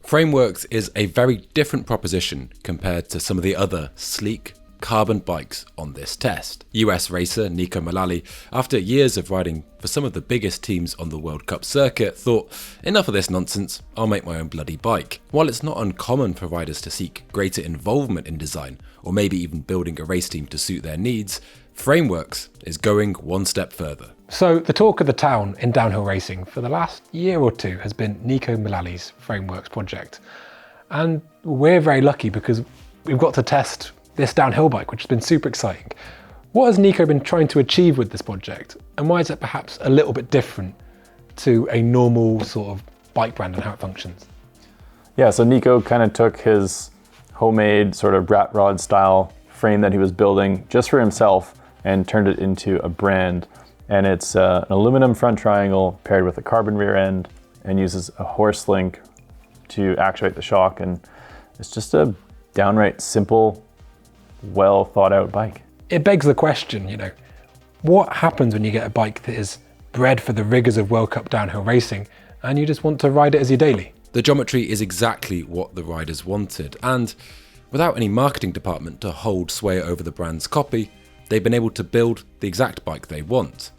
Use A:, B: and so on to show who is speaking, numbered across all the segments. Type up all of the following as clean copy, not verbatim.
A: Frameworks is a very different proposition compared to some of the other sleek carbon bikes on this test. US racer Neko Mulally, after years of riding for some of the biggest teams on the World Cup circuit, thought, enough of this nonsense, I'll make my own bloody bike. While it's not uncommon for riders to seek greater involvement in design, or maybe even building a race team to suit their needs, Frameworks is going one step further.
B: So the talk of the town in downhill racing for the last year or two has been Neko Mulally's Frameworks project. And we're very lucky because we've got to test this downhill bike, which has been super exciting. What has Neko been trying to achieve with this project? And why is it perhaps a little bit different to a normal sort of bike brand and how it functions?
C: Yeah, so Neko kind of took his homemade sort of rat rod style frame that he was building just for himself and turned it into a brand. And it's an aluminum front triangle paired with a carbon rear end and uses a horse link to actuate the shock. And it's just a downright simple, well thought out bike.
B: It begs the question, what happens when you get a bike that is bred for the rigors of World Cup downhill racing and you just want to ride it as your daily?
A: The geometry is exactly what the riders wanted, and without any marketing department to hold sway over the brand's copy, they've been able to build the exact bike they want.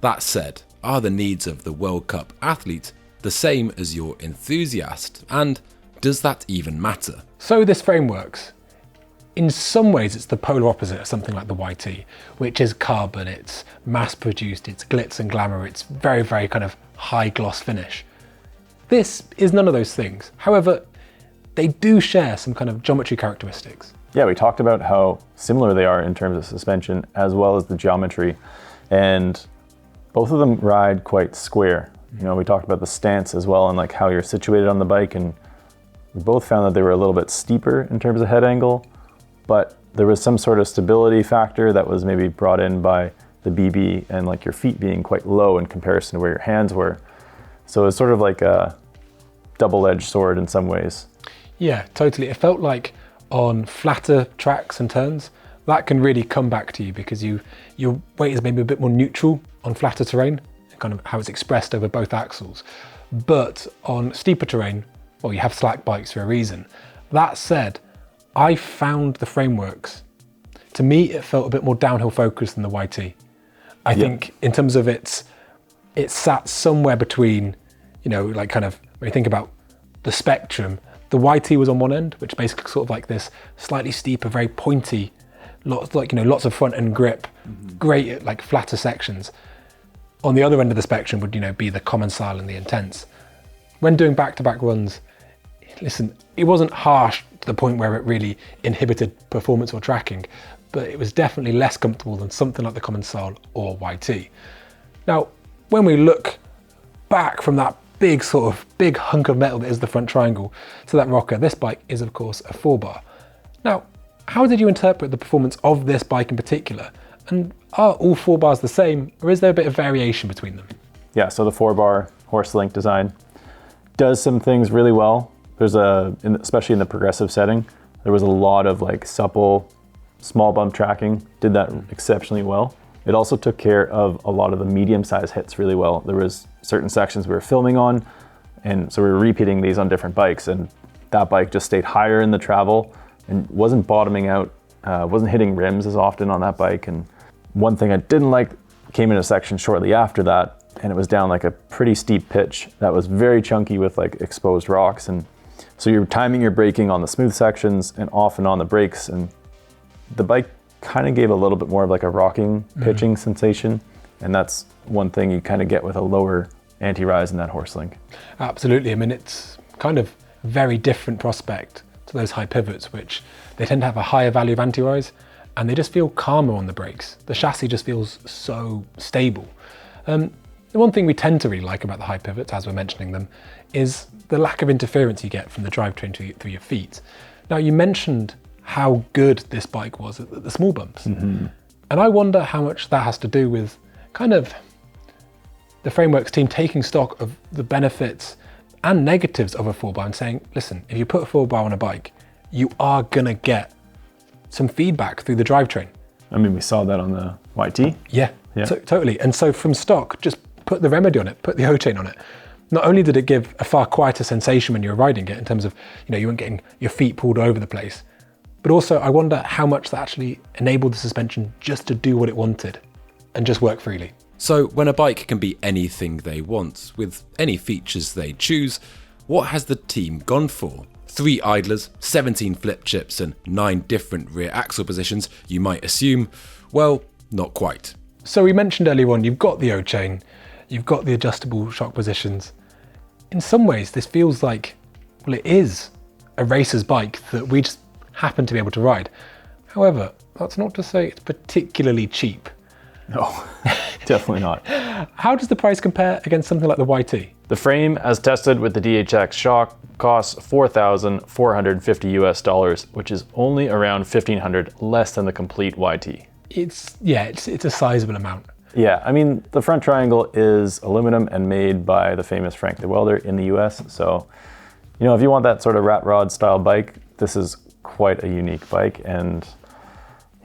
A: That said, are the needs of the World Cup athlete the same as your enthusiast? And does that even matter?
B: So this Frameworks, in some ways it's the polar opposite of something like the YT, which is carbon, it's mass produced, it's glitz and glamour, it's very, very kind of high gloss finish. This is none of those things. However, they do share some kind of geometry characteristics.
C: Yeah, we talked about how similar they are in terms of suspension as well as the geometry. And both of them ride quite square. We talked about the stance as well and like how you're situated on the bike, and we both found that they were a little bit steeper in terms of head angle, but there was some sort of stability factor that was maybe brought in by the BB and like your feet being quite low in comparison to where your hands were. So it's sort of like a double-edged sword in some ways.
B: Yeah, totally. It felt like on flatter tracks and turns, that can really come back to you because your weight is maybe a bit more neutral on flatter terrain, kind of how it's expressed over both axles. But on steeper terrain, well, you have slack bikes for a reason. That said, I found the Frameworks, to me, it felt a bit more downhill focused than the YT. I think in terms of it sat somewhere between, like kind of, when you think about the spectrum, the YT was on one end, which basically sort of like this slightly steeper, very pointy, lots of front end grip, great at like flatter sections. On the other end of the spectrum would, be the common style and the intense. When doing back-to-back runs, listen, it wasn't harsh to the point where it really inhibited performance or tracking, but it was definitely less comfortable than something like the common style or YT. Now, when we look back from that big hunk of metal that is the front triangle to that rocker, this bike is of course a 4-bar. Now, how did you interpret the performance of this bike in particular? And are all 4 bars the same, or is there a bit of variation between them?
C: Yeah, so the 4-bar horse link design does some things really well. There's especially in the progressive setting, there was a lot of like supple, small bump tracking, did that exceptionally well. It also took care of a lot of the medium-sized hits really well. There was certain sections we were filming on, and so we were repeating these on different bikes, and that bike just stayed higher in the travel and wasn't bottoming out, wasn't hitting rims as often on that bike. And one thing I didn't like came in a section shortly after that, and it was down like a pretty steep pitch that was very chunky with like exposed rocks. And so you're timing your braking on the smooth sections and off and on the brakes, and the bike kind of gave a little bit more of like a rocking pitching sensation. And that's one thing you kind of get with a lower anti-rise in that horse link.
B: Absolutely. I mean, it's kind of a very different prospect to those high pivots, which they tend to have a higher value of anti-rise and they just feel calmer on the brakes. The chassis just feels so stable. The one thing we tend to really like about the high pivots, as we're mentioning them, is the lack of interference you get from the drivetrain through your feet. Now, you mentioned how good this bike was at the small bumps. And I wonder how much that has to do with kind of the Frameworks team taking stock of the benefits and negatives of a 4-bar and saying, listen, if you put a 4-bar on a bike, you are gonna get some feedback through the drivetrain.
C: I mean, we saw that on the YT.
B: Yeah. Totally. And so from stock, just put the remedy on it, put the O-chain on it. Not only did it give a far quieter sensation when you were riding it in terms of, you weren't getting your feet pulled all over the place, but also I wonder how much that actually enabled the suspension just to do what it wanted and just work freely.
A: So when a bike can be anything they want, with any features they choose, what has the team gone for? 3 idlers, 17 flip chips and 9 different rear axle positions, you might assume. Well, not quite.
B: So we mentioned earlier on, you've got the O-chain, you've got the adjustable shock positions. In some ways, this feels like, well, it is a racer's bike that we just happen to be able to ride. However, that's not to say it's particularly cheap.
C: No, definitely not.
B: How does the price compare against something like the YT?
C: The frame, as tested with the DHX shock, costs $4,450 US, which is only around $1,500 less than the complete YT.
B: It's a sizable amount.
C: Yeah, I mean, the front triangle is aluminum and made by the famous Frank the Welder in the US. So, if you want that sort of rat rod style bike, this is quite a unique bike. And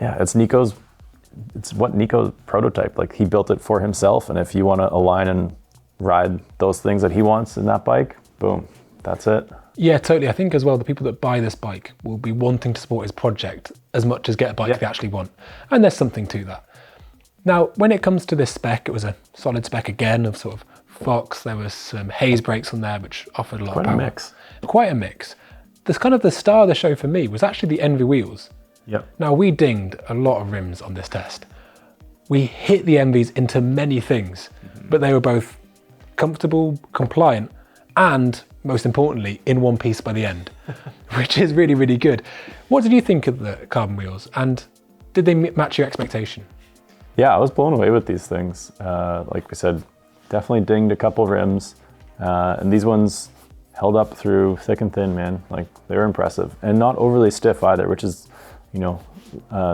C: yeah, it's what Neko's prototype. Like, he built it for himself. And if you want to align and ride those things that he wants in that bike, boom, that's it.
B: Yeah, totally. I think as well, the people that buy this bike will be wanting to support his project as much as get a bike they actually want. And there's something to that. Now, when it comes to this spec, it was a solid spec again of sort of Fox. There was some Hayes brakes on there, which offered a lot of power. Quite a mix. This kind of the star of the show for me was actually the Envy wheels.
C: Yep.
B: Now, we dinged a lot of rims on this test. We hit the Envies into many things, but they were both comfortable, compliant, and most importantly, in one piece by the end, which is really, really good. What did you think of the carbon wheels, and did they match your expectation?
C: Yeah, I was blown away with these things. Like we said, definitely dinged a couple rims, and these ones held up through thick and thin, man. Like, they were impressive, and not overly stiff either, which is,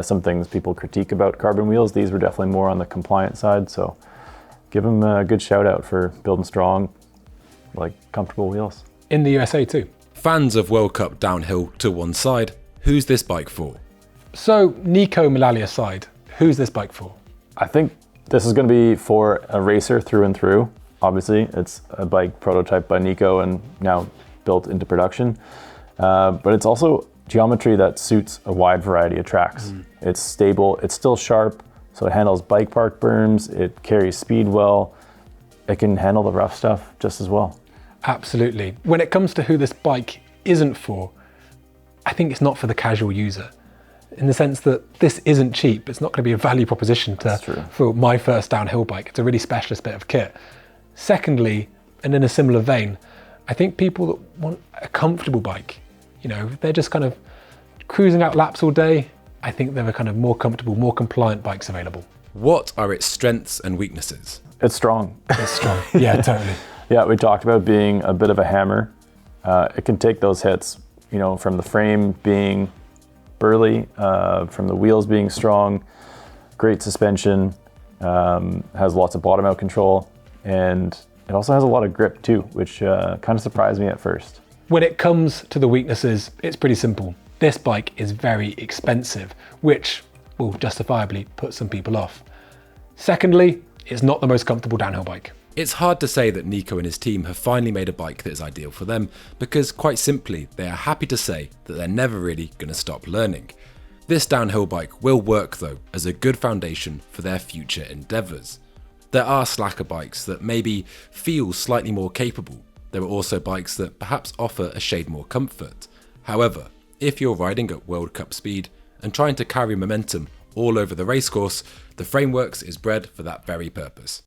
C: some things people critique about carbon wheels. These were definitely more on the compliant side, so give them a good shout out for building strong, like, comfortable wheels.
B: In the USA too.
A: Fans of World Cup downhill to one side, who's this bike for?
B: So, Neko Mulally aside, who's this bike for?
C: I think this is going to be for a racer through and through. Obviously, it's a bike prototyped by Neko and now built into production. But it's also geometry that suits a wide variety of tracks. It's stable, it's still sharp, so it handles bike park berms, it carries speed well, it can handle the rough stuff just as well.
B: Absolutely. When it comes to who this bike isn't for, I think it's not for the casual user. In the sense that this isn't cheap, it's not going to be a value proposition for my first downhill bike. It's a really specialist bit of kit. Secondly, and in a similar vein, I think people that want a comfortable bike, they're just kind of cruising out laps all day, I think there are kind of more comfortable, more compliant bikes available.
A: What are its strengths and weaknesses?
C: It's strong.
B: It's strong, yeah, totally.
C: Yeah, we talked about being a bit of a hammer. It can take those hits, from the frame being burly, from the wheels being strong, great suspension, has lots of bottom out control, and it also has a lot of grip too, which kind of surprised me at first.
B: When it comes to the weaknesses, it's pretty simple. This bike is very expensive, which will justifiably put some people off. Secondly, it's not the most comfortable downhill bike.
A: It's hard to say that Neko and his team have finally made a bike that is ideal for them, because quite simply, they are happy to say that they're never really going to stop learning. This downhill bike will work though as a good foundation for their future endeavours. There are slacker bikes that maybe feel slightly more capable. There are also bikes that perhaps offer a shade more comfort. However, if you're riding at World Cup speed and trying to carry momentum all over the racecourse, the Frameworks is bred for that very purpose.